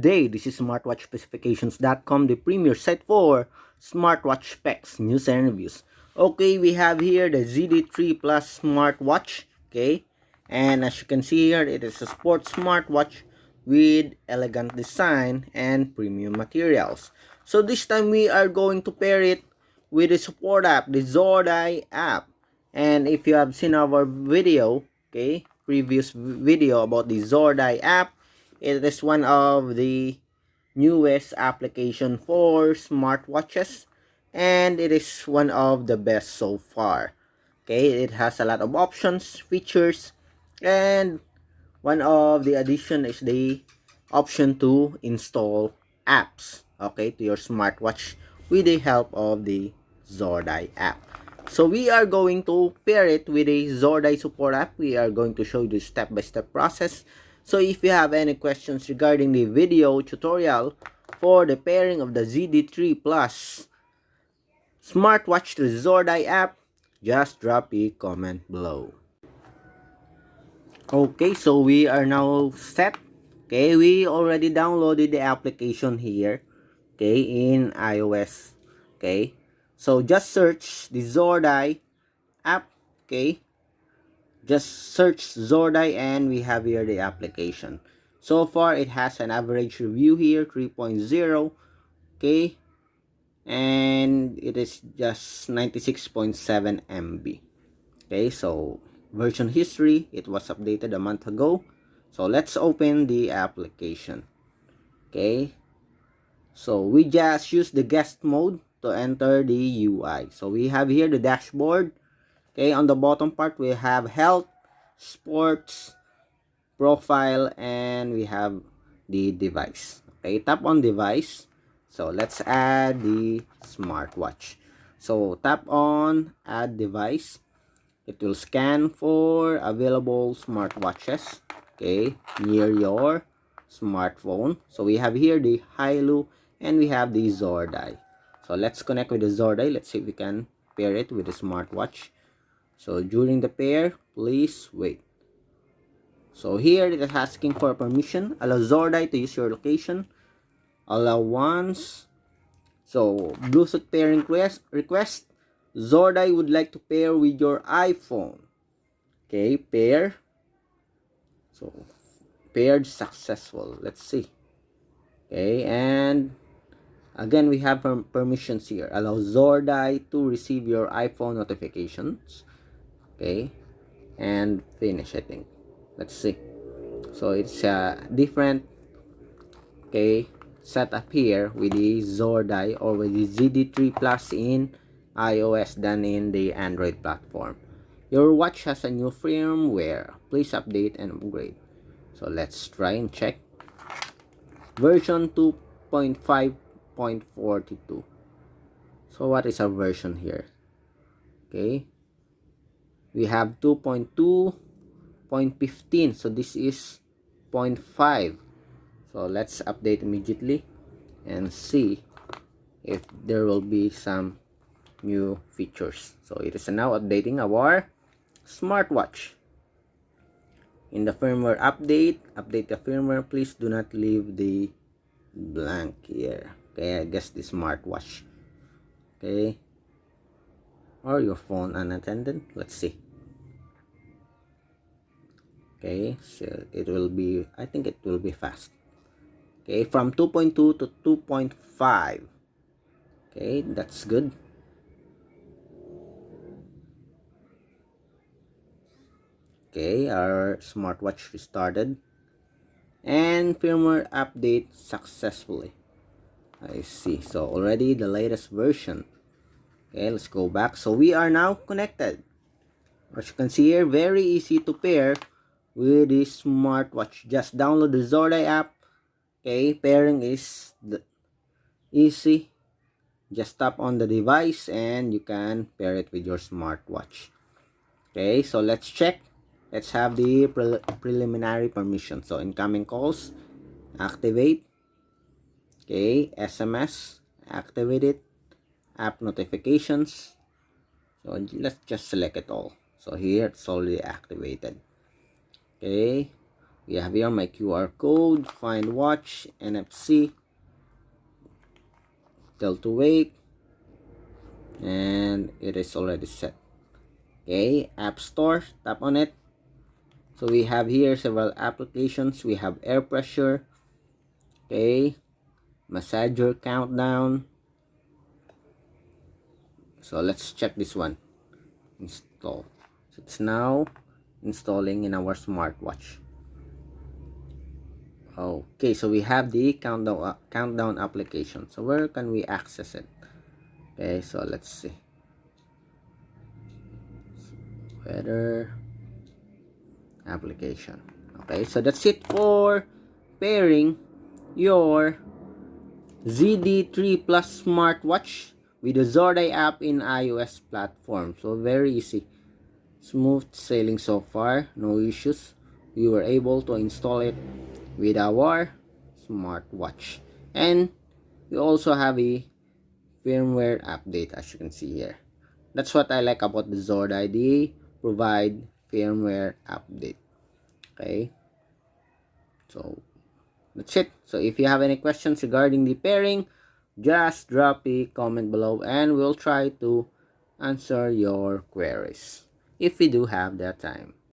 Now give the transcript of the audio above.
day. This is smartwatchspecifications.com, the premier site for smartwatch specs, news, and reviews. Okay, we have here the ZD3 Plus smartwatch. Okay, and as you can see here, it is a sports smartwatch with elegant design and premium materials. So this time we are going to pair it with the support app, the Zordai app. And if you have seen our video, okay, previous video about the Zordai app, it is one of the newest application for smartwatches, and it is one of the best so far. Okay, it has a lot of options, features, and one of the addition is the option to install apps, okay, to your smartwatch with the help of the Zordai app. So we are going to pair it with a Zordai support app. We are going to show you the step-by-step process. So if you have any questions regarding the video tutorial for the pairing of the ZD3 Plus smartwatch to the Zordai app, just drop a comment below. Okay, so we are now set. Okay, we already downloaded the application here, okay, in iOS. Okay, so just search the Zordai app. Okay, just search Zordai and we have here the application. So far it has an average review here, 3.0. Okay, and it is just 96.7 MB. Okay, so version history, it was updated a month ago. So let's open the application. Okay, so we just use the guest mode to enter the UI. So we have here the dashboard. Okay, on the bottom part we have health, sports, profile, and we have the device. Okay, tap on device. So let's add the smartwatch. So tap on add device. It will scan for available smartwatches, okay, near your smartphone. So we have here the Hailu and we have the Zordai. So let's connect with the Zordai. Let's see if we can pair it with the smartwatch. So during the pair, please wait. So here it is asking for permission. Allow Zordai to use your location. Allow once. So Bluetooth pairing request. Zordai would like to pair with your iPhone. Okay, pair. So paired successful. Let's see. Okay, and again we have permissions here. Allow Zordai to receive your iPhone notifications. Okay, and finish, I think. Let's see. So it's different, okay, setup here with the Zordai or with the ZD3 Plus in iOS than in the Android platform. Your watch has a new firmware. Please update and upgrade. So let's try and check. Version 2.5.42. So what is our version here? Okay, we have 2.2.15. so this is 0.5. So let's update immediately and see if there will be some new features. So it is now updating our smartwatch. In the firmware update the firmware. Please do not leave the blank here. Okay, I guess the smartwatch, okay, or your phone unattended. Let's see. Okay, so it will be, I think it will be fast. Okay, from 2.2 to 2.5. okay, that's good. Okay, our smartwatch restarted and firmware update successfully. I see. So already the latest version. Okay, let's go back. So we are now connected. As you can see here, very easy to pair with the smartwatch. Just download the Zordai app. Okay, pairing is easy. Just tap on the device and you can pair it with your smartwatch. Okay, so let's check. Let's have the preliminary permission. So incoming calls, activate. Okay, SMS, activate it. App notifications. So let's just select it all. So here it's already activated. Okay, We have here my QR code, find watch, NFC, tell to wait, and it is already set. Okay, App Store, tap on it. So we have here several applications. We have air pressure, okay, massager countdown. So let's check this one. Install. So it's now installing in our smartwatch. Okay, so we have the countdown application. So where can we access it? Okay, so let's see. Weather application. Okay, so that's it for pairing your ZD3 Plus smartwatch with the Zordai app in iOS platform. So very easy. Smooth sailing so far, no issues. We were able to install it with our smartwatch. And we also have a firmware update, as you can see here. That's what I like about the Zordai. They provide firmware update. Okay, so that's it. So if you have any questions regarding the pairing, just drop a comment below and we'll try to answer your queries if we do have that time.